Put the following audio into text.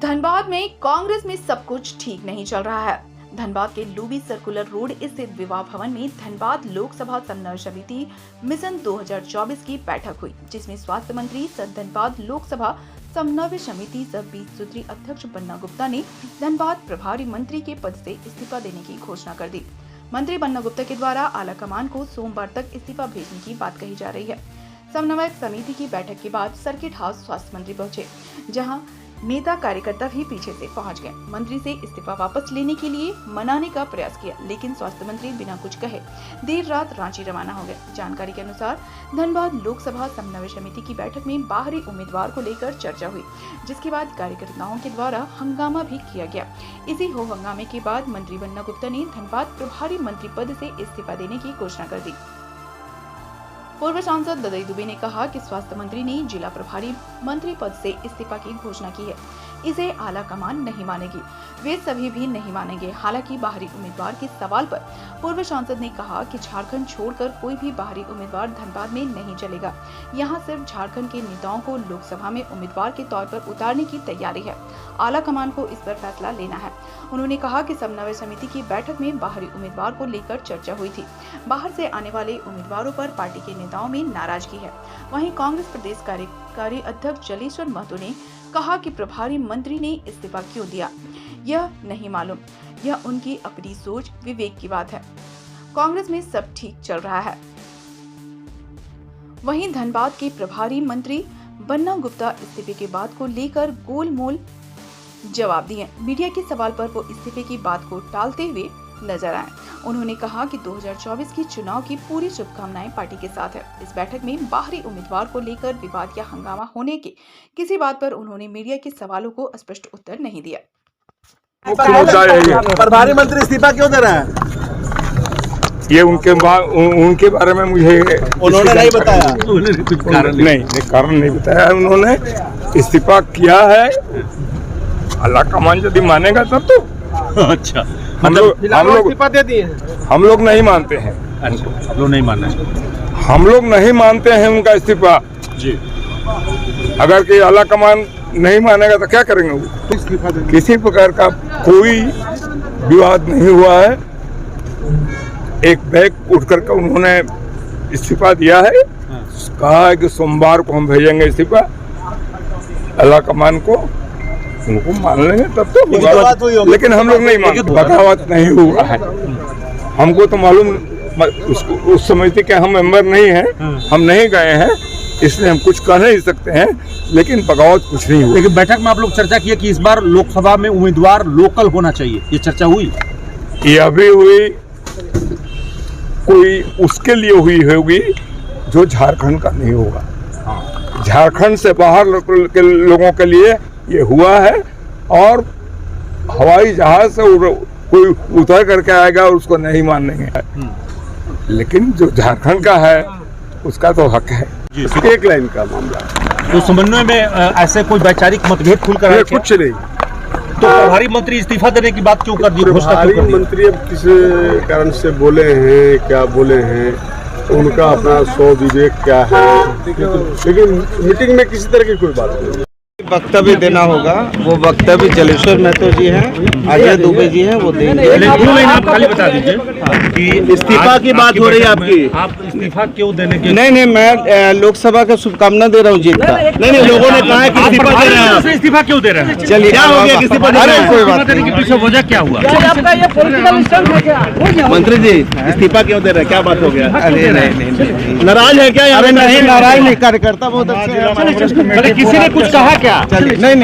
धनबाद में कांग्रेस में सब कुछ ठीक नहीं चल रहा है। धनबाद के लूबी सर्कुलर रोड स्थित विवाह भवन में धनबाद लोकसभा समन्वय समिति मिशन 2024 की बैठक हुई, जिसमें स्वास्थ्य मंत्री सह धनबाद लोकसभा समन्वय समिति सह 20 सूत्री अध्यक्ष बन्ना गुप्ता ने धनबाद प्रभारी मंत्री के पद से इस्तीफा देने की घोषणा कर दी। मंत्री बन्ना गुप्ता के द्वारा आला कमान को सोमवार तक इस्तीफा भेजने की बात कही जा रही है। समन्वय समिति की बैठक के बाद सर्किट हाउस स्वास्थ्य मंत्री पहुंचे, जहां नेता कार्यकर्ता भी पीछे से पहुंच गए। मंत्री से इस्तीफा वापस लेने के लिए मनाने का प्रयास किया, लेकिन स्वास्थ्य मंत्री बिना कुछ कहे देर रात रांची रवाना हो गए। जानकारी के अनुसार धनबाद लोकसभा समन्वय समिति की बैठक में बाहरी उम्मीदवार को लेकर चर्चा हुई, जिसके बाद कार्यकर्ताओं के द्वारा हंगामा भी किया गया। इसी हो हंगामे के बाद मंत्री बन्ना गुप्ता ने धनबाद प्रभारी मंत्री पद से इस्तीफा देने की घोषणा कर दी। पूर्व सांसद ददई दुबे ने कहा कि स्वास्थ्य मंत्री ने जिला प्रभारी मंत्री पद से इस्तीफा की घोषणा की है। इसे आला कमान नहीं मानेगी, वे सभी भी नहीं मानेंगे। हालांकि बाहरी उम्मीदवार के सवाल पर पूर्व सांसद ने कहा कि झारखंड छोड़कर कोई भी बाहरी उम्मीदवार धनबाद में नहीं चलेगा। यहां सिर्फ झारखंड के नेताओं को लोकसभा में उम्मीदवार के तौर पर उतारने की तैयारी है। आला कमान को इस पर फैसला लेना है। उन्होंने कहा कि समन्वय समिति की बैठक में बाहरी उम्मीदवार को लेकर चर्चा हुई थी। बाहर से आने वाले उम्मीदवारों पर पार्टी के नेताओं में नाराजगी है। वहीं कांग्रेस प्रदेश कार्यकारी अध्यक्ष जलेश्वर महतो ने कहा कि प्रभारी मंत्री ने इस्तीफा क्यों दिया, यह नहीं मालूम। यह उनकी अपनी सोच विवेक की बात है। कांग्रेस में सब ठीक चल रहा है। वहीं धनबाद के प्रभारी मंत्री बन्ना गुप्ता इस्तीफे की बात को लेकर गोलमोल जवाब दिए। मीडिया के सवाल पर वो इस्तीफे की बात को टालते हुए नजर आए। उन्होंने कहा कि 2024 की चुनाव की पूरी शुभकामनाएं पार्टी के साथ है। इस बैठक में बाहरी उम्मीदवार को लेकर विवाद या हंगामा होने के किसी बात पर उन्होंने मीडिया के सवालों को स्पष्ट उत्तर नहीं दिया। प्रभारी मंत्री इस्तीफा क्यों दे रहे हैं? ये उनके बारे में मुझे उन्होंने नहीं बताया। कारण नहीं बताया। उन्होंने इस्तीफा किया है, अल्लाह कमान यदि मानेगा तब तो। अच्छा, हम लोग इस्तीफा दे दिए। हम लोग नहीं मानते हैं। हम लोग नहीं मान रहे। हम लोग नहीं मानते हैं उनका इस्तीफा जी। अगर कि अल्लाह कमान नहीं मानेगा तो क्या करेंगे वो? किसी प्रकार का कोई विवाद नहीं हुआ है। एक बैग उठ करके उन्होंने इस्तीफा दिया है। कहा है कि सोमवार को हम भेजेंगे इस्तीफा। अल्लाह कमान को उनको मान लेंगे तब तो होगा, लेकिन हम लोग नहीं मानते। बगावत नहीं हुआ है। हमको तो मालूम, उस समिति के हम मेंबर नहीं हैं, हम नहीं गए हैं, इसलिए हम कुछ कह नहीं सकते हैं, लेकिन बगावत कुछ नहीं हुई। लेकिन बैठक में आप लोग चर्चा किए कि इस बार लोकसभा में उम्मीदवार लोकल होना चाहिए, ये चर्चा हुई? ये अभी हुई, कोई उसके लिए हुई होगी जो झारखंड का नहीं होगा। झारखंड से बाहर के लोगों के लिए ये हुआ है, और हवाई जहाज से कोई उतर करके आएगा और उसको नहीं मानेंगे। लेकिन जो झारखंड का है उसका तो हक है। एक लाइन का मामला। तो समन्वय में ऐसे कोई वैचारिक मतभेद खुलकर कुछ नहीं। तो प्रभारी मंत्री इस्तीफा देने की बात क्यों कर दी? प्रभारी मंत्री अब किस कारण से बोले हैं, क्या बोले हैं, उनका अपना स्व विवेक क्या है, लेकिन मीटिंग में किसी तरह की कोई बात नहीं। वक्तव्य देना होगा, वो वक्तव्य जलेश्वर महतो जी हैं, अजय दुबे जी हैं, वो देंगे। आप खाली बता दीजिए कि इस्तीफा की बात हो रही है आपकी। आप इस्तीफा क्यों देने के? नहीं, मैं लोकसभा का शुभकामना दे रहा हूँ जीत का। नहीं, लोगों ने कहा है कि इस्तीफा दे रहे हैं। इस्तीफा क्यों दे रहे हैं? चलिए, क्या हो गया? किसी पर अरे कोई बात देने के पीछे वजह क्या हुआ? मंत्री जी इस्तीफा क्यों दे रहे हैं? क्या बात हो गया? अरे नहीं, नाराज है क्या? अरे नहीं, नाराज नहीं, कार्यकर्ता बहुत अच्छे हैं। किसी ने कुछ कहा क्या? नहीं।